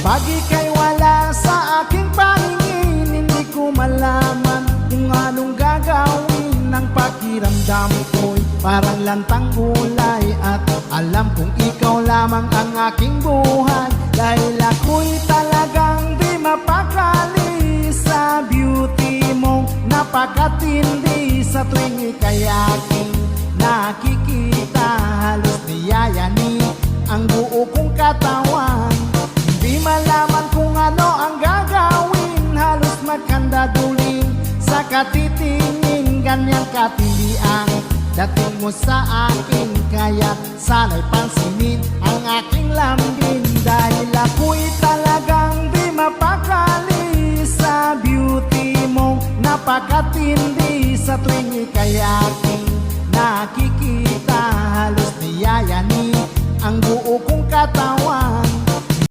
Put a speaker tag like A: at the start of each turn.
A: Kapag ika'y wala sa aking paningin, hindi ko malaman kung anong gagawin. Ang pakiramdam ko'y parang lantang gulay, at alam kong ikaw lamang ang aking buhay. Dahil ako'y talagang di mapakali sa beauty mong napakatindi. Sa tuwing ika'y aking nakikita, halos niyayani ang buo kong katawan. Di malaman kung ano ang gagawin, halos magkandaduling sa katitingin. Ganyan katindi ang dating mo sa akin, kaya sana'y pansinin ang aking lambing. Dahil ako'y talagang di mapakali sa beauty mong napakatindi. Sa tuwing ika'y aking nakikita, halos niyayani ang buo kong katawan.